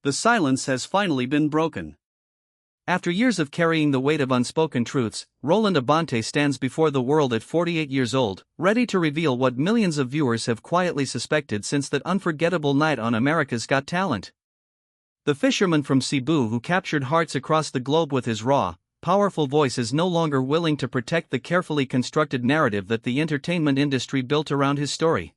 The silence has finally been broken. After years of carrying the weight of unspoken truths, Roland Abante stands before the world at 48 years old, ready to reveal what millions of viewers have quietly suspected since that unforgettable night on America's Got Talent. The fisherman from Cebu who captured hearts across the globe with his raw, powerful voice is no longer willing to protect the carefully constructed narrative that the entertainment industry built around his story.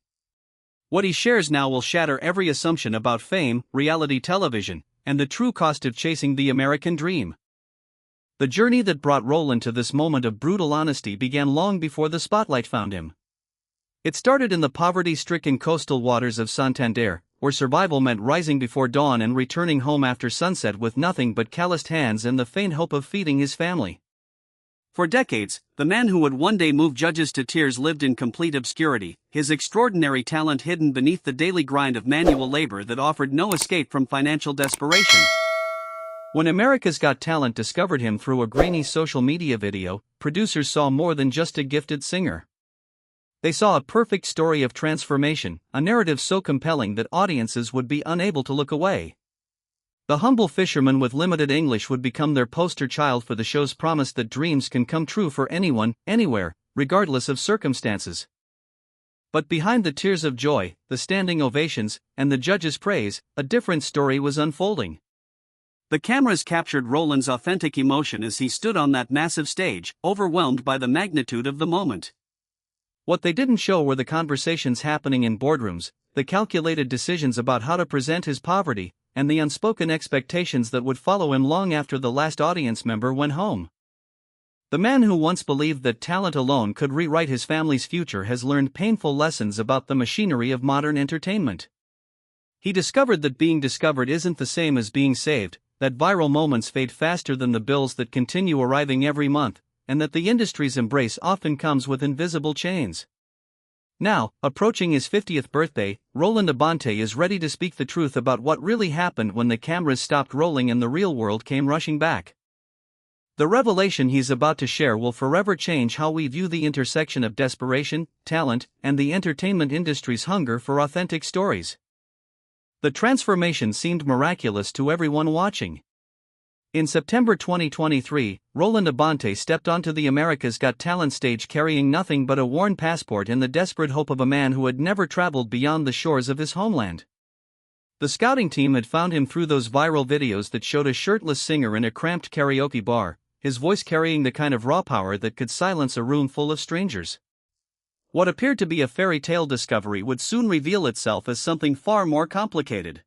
What he shares now will shatter every assumption about fame, reality television, and the true cost of chasing the American dream. The journey that brought Roland to this moment of brutal honesty began long before the spotlight found him. It started in the poverty-stricken coastal waters of Santander, where survival meant rising before dawn and returning home after sunset with nothing but calloused hands and the faint hope of feeding his family. For decades, the man who would one day move judges to tears lived in complete obscurity, his extraordinary talent hidden beneath the daily grind of manual labor that offered no escape from financial desperation. When America's Got Talent discovered him through a grainy social media video, producers saw more than just a gifted singer. They saw a perfect story of transformation, a narrative so compelling that audiences would be unable to look away. The humble fisherman with limited English would become their poster child for the show's promise that dreams can come true for anyone, anywhere, regardless of circumstances. But behind the tears of joy, the standing ovations, and the judges' praise, a different story was unfolding. The cameras captured Roland's authentic emotion as he stood on that massive stage, overwhelmed by the magnitude of the moment. What they didn't show were the conversations happening in boardrooms, the calculated decisions about how to present his poverty, and the unspoken expectations that would follow him long after the last audience member went home. The man who once believed that talent alone could rewrite his family's future has learned painful lessons about the machinery of modern entertainment. He discovered that being discovered isn't the same as being saved, that viral moments fade faster than the bills that continue arriving every month, and that the industry's embrace often comes with invisible chains. Now, approaching his 50th birthday, Roland Abante is ready to speak the truth about what really happened when the cameras stopped rolling and the real world came rushing back. The revelation he's about to share will forever change how we view the intersection of desperation, talent, and the entertainment industry's hunger for authentic stories. The transformation seemed miraculous to everyone watching. In September 2023, Roland Abante stepped onto the America's Got Talent stage carrying nothing but a worn passport in the desperate hope of a man who had never traveled beyond the shores of his homeland. The scouting team had found him through those viral videos that showed a shirtless singer in a cramped karaoke bar, his voice carrying the kind of raw power that could silence a room full of strangers. What appeared to be a fairy tale discovery would soon reveal itself as something far more complicated.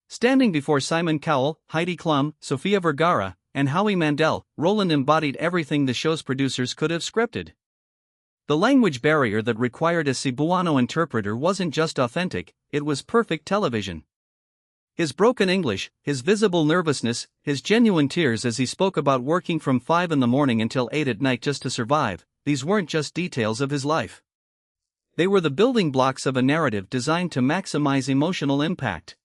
Standing before Simon Cowell, Heidi Klum, Sofia Vergara, and Howie Mandel, Roland embodied everything the show's producers could have scripted. The language barrier that required a Cebuano interpreter wasn't just authentic, it was perfect television. His broken English, his visible nervousness, his genuine tears as he spoke about working from 5 in the morning until 8 at night just to survive, these weren't just details of his life. They were the building blocks of a narrative designed to maximize emotional impact.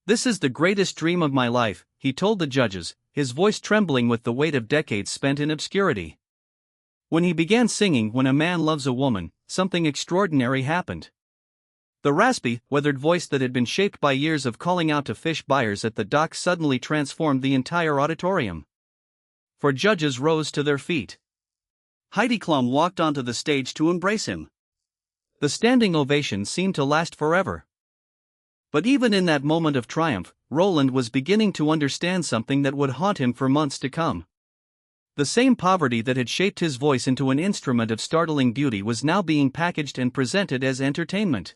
"This is the greatest dream of my life," he told the judges, his voice trembling with the weight of decades spent in obscurity. When he began singing "When a Man Loves a Woman," something extraordinary happened. The raspy, weathered voice that had been shaped by years of calling out to fish buyers at the dock suddenly transformed the entire auditorium. Four judges rose to their feet. Heidi Klum walked onto the stage to embrace him. The standing ovation seemed to last forever. But even in that moment of triumph, Roland was beginning to understand something that would haunt him for months to come. The same poverty that had shaped his voice into an instrument of startling beauty was now being packaged and presented as entertainment.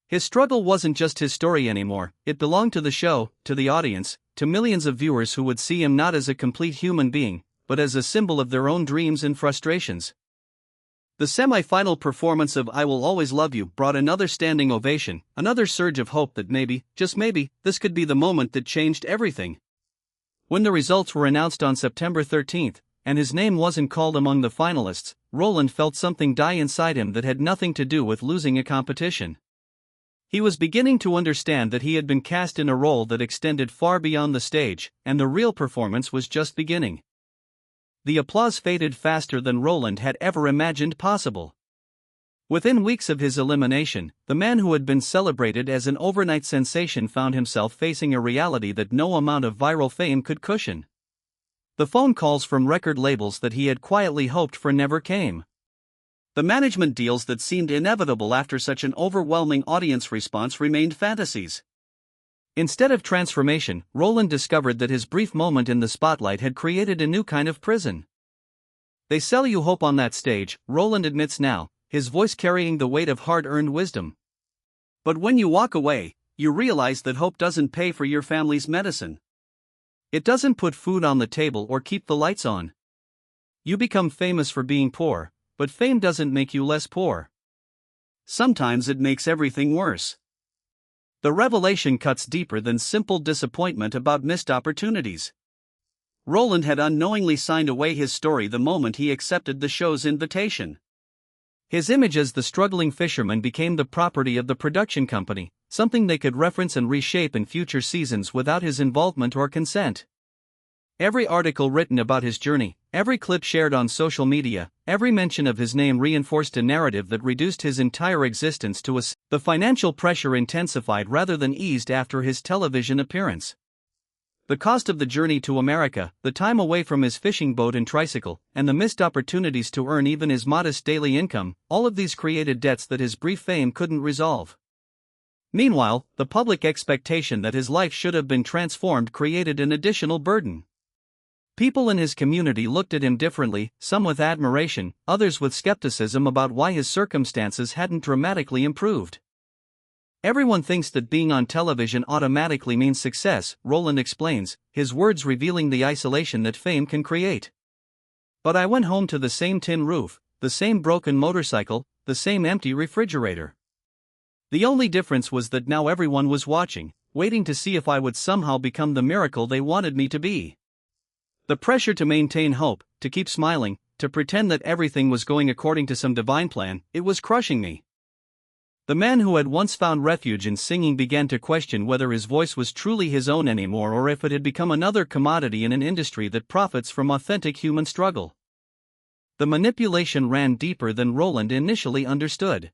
His struggle wasn't just his story anymore, it belonged to the show, to the audience, to millions of viewers who would see him not as a complete human being, but as a symbol of their own dreams and frustrations. The semi-final performance of "I Will Always Love You" brought another standing ovation, another surge of hope that maybe, just maybe, this could be the moment that changed everything. When the results were announced on September 13th, and his name wasn't called among the finalists, Roland felt something die inside him that had nothing to do with losing a competition. He was beginning to understand that he had been cast in a role that extended far beyond the stage, and the real performance was just beginning. The applause faded faster than Roland had ever imagined possible. Within weeks of his elimination, the man who had been celebrated as an overnight sensation found himself facing a reality that no amount of viral fame could cushion. The phone calls from record labels that he had quietly hoped for never came. The management deals that seemed inevitable after such an overwhelming audience response remained fantasies. Instead of transformation, Roland discovered that his brief moment in the spotlight had created a new kind of prison. They sell you hope on that stage, Roland admits now, his voice carrying the weight of hard-earned wisdom. But when you walk away, you realize that hope doesn't pay for your family's medicine. It doesn't put food on the table or keep the lights on. You become famous for being poor, but fame doesn't make you less poor. Sometimes it makes everything worse. The revelation cuts deeper than simple disappointment about missed opportunities. Roland had unknowingly signed away his story the moment he accepted the show's invitation. His image as the struggling fisherman became the property of the production company, something they could reference and reshape in future seasons without his involvement or consent. Every article written about his journey, every clip shared on social media, every mention of his name reinforced a narrative that reduced his entire existence to the financial pressure intensified rather than eased after his television appearance. The cost of the journey to America, the time away from his fishing boat and tricycle, and the missed opportunities to earn even his modest daily income, all of these created debts that his brief fame couldn't resolve. Meanwhile, the public expectation that his life should have been transformed created an additional burden. People in his community looked at him differently, some with admiration, others with skepticism about why his circumstances hadn't dramatically improved. Everyone thinks that being on television automatically means success, Roland explains, his words revealing the isolation that fame can create. But I went home to the same tin roof, the same broken motorcycle, the same empty refrigerator. The only difference was that now everyone was watching, waiting to see if I would somehow become the miracle they wanted me to be. The pressure to maintain hope, to keep smiling, to pretend that everything was going according to some divine plan, it was crushing me. The man who had once found refuge in singing began to question whether his voice was truly his own anymore or if it had become another commodity in an industry that profits from authentic human struggle. The manipulation ran deeper than Roland initially understood.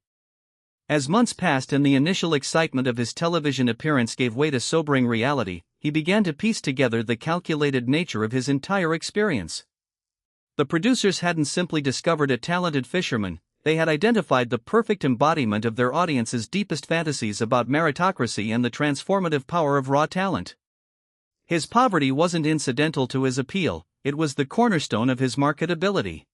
As months passed and the initial excitement of his television appearance gave way to sobering reality, he began to piece together the calculated nature of his entire experience. The producers hadn't simply discovered a talented fisherman, they had identified the perfect embodiment of their audience's deepest fantasies about meritocracy and the transformative power of raw talent. His poverty wasn't incidental to his appeal, it was the cornerstone of his marketability.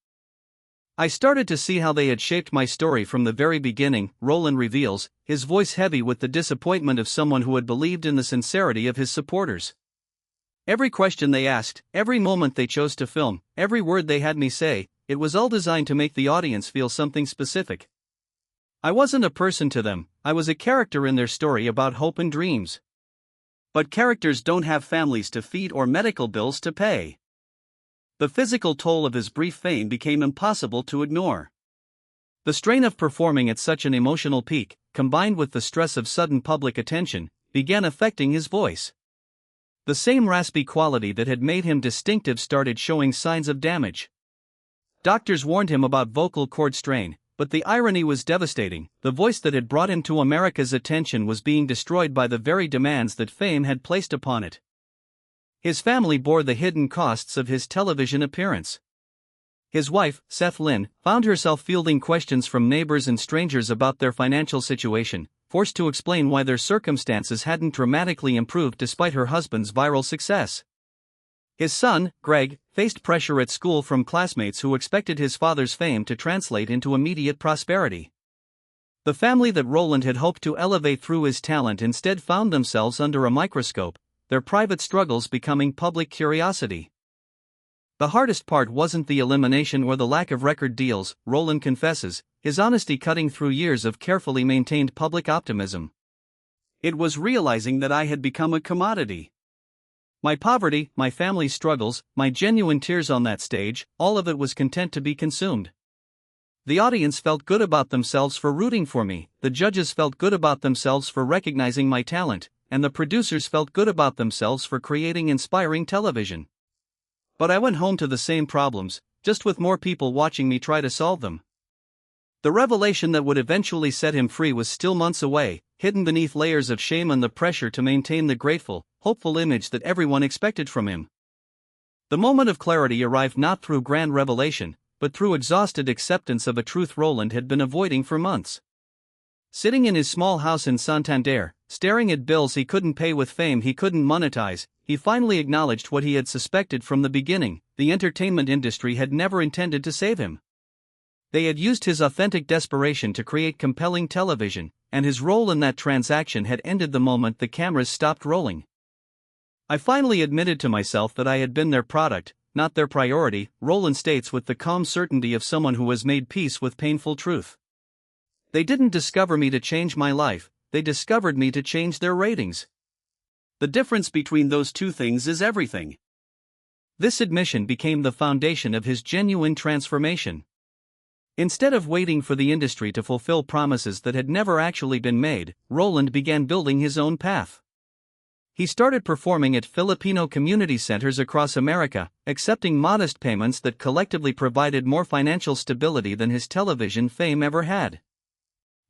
I started to see how they had shaped my story from the very beginning, Roland reveals, his voice heavy with the disappointment of someone who had believed in the sincerity of his supporters. Every question they asked, every moment they chose to film, every word they had me say, it was all designed to make the audience feel something specific. I wasn't a person to them, I was a character in their story about hope and dreams. But characters don't have families to feed or medical bills to pay. The physical toll of his brief fame became impossible to ignore. The strain of performing at such an emotional peak, combined with the stress of sudden public attention, began affecting his voice. The same raspy quality that had made him distinctive started showing signs of damage. Doctors warned him about vocal cord strain, but the irony was devastating. The voice that had brought him to America's attention was being destroyed by the very demands that fame had placed upon it. His family bore the hidden costs of his television appearance. His wife, Seth Lynn, found herself fielding questions from neighbors and strangers about their financial situation, forced to explain why their circumstances hadn't dramatically improved despite her husband's viral success. His son, Greg, faced pressure at school from classmates who expected his father's fame to translate into immediate prosperity. The family that Roland had hoped to elevate through his talent instead found themselves under a microscope, their private struggles becoming public curiosity. The hardest part wasn't the elimination or the lack of record deals, Roland confesses, his honesty cutting through years of carefully maintained public optimism. It was realizing that I had become a commodity. My poverty, my family's struggles, my genuine tears on that stage, all of it was content to be consumed. The audience felt good about themselves for rooting for me, the judges felt good about themselves for recognizing my talent, and the producers felt good about themselves for creating inspiring television. But I went home to the same problems, just with more people watching me try to solve them. The revelation that would eventually set him free was still months away, hidden beneath layers of shame and the pressure to maintain the grateful, hopeful image that everyone expected from him. The moment of clarity arrived not through grand revelation, but through exhausted acceptance of a truth Roland had been avoiding for months. Sitting in his small house in Santander, staring at bills he couldn't pay with fame he couldn't monetize, he finally acknowledged what he had suspected from the beginning: the entertainment industry had never intended to save him. They had used his authentic desperation to create compelling television, and his role in that transaction had ended the moment the cameras stopped rolling. I finally admitted to myself that I had been their product, not their priority, Roland states with the calm certainty of someone who has made peace with painful truth. They didn't discover me to change my life, they discovered me to change their ratings. The difference between those two things is everything. This admission became the foundation of his genuine transformation. Instead of waiting for the industry to fulfill promises that had never actually been made, Roland began building his own path. He started performing at Filipino community centers across America, accepting modest payments that collectively provided more financial stability than his television fame ever had.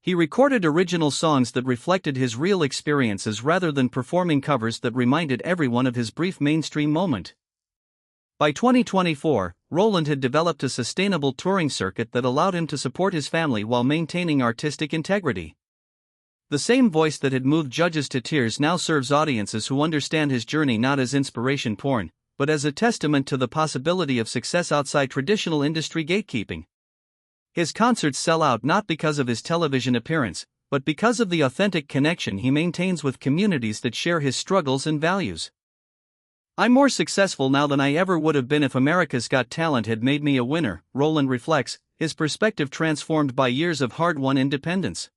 He recorded original songs that reflected his real experiences rather than performing covers that reminded everyone of his brief mainstream moment. By 2024, Roland had developed a sustainable touring circuit that allowed him to support his family while maintaining artistic integrity. The same voice that had moved judges to tears now serves audiences who understand his journey not as inspiration porn, but as a testament to the possibility of success outside traditional industry gatekeeping. His concerts sell out not because of his television appearance, but because of the authentic connection he maintains with communities that share his struggles and values. "I'm more successful now than I ever would have been if America's Got Talent had made me a winner," Roland reflects, his perspective transformed by years of hard-won independence.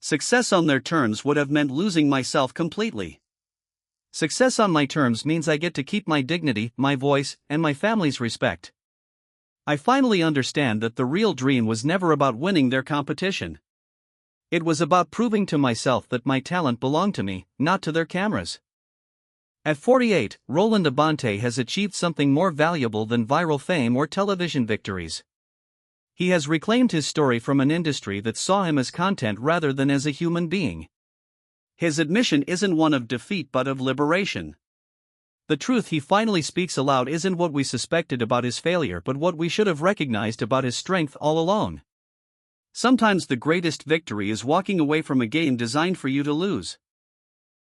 "Success on their terms would have meant losing myself completely. Success on my terms means I get to keep my dignity, my voice, and my family's respect. I finally understand that the real dream was never about winning their competition. It was about proving to myself that my talent belonged to me, not to their cameras." At 48, Roland Abante has achieved something more valuable than viral fame or television victories. He has reclaimed his story from an industry that saw him as content rather than as a human being. His admission isn't one of defeat but of liberation. The truth he finally speaks aloud isn't what we suspected about his failure but what we should have recognized about his strength all along. Sometimes the greatest victory is walking away from a game designed for you to lose.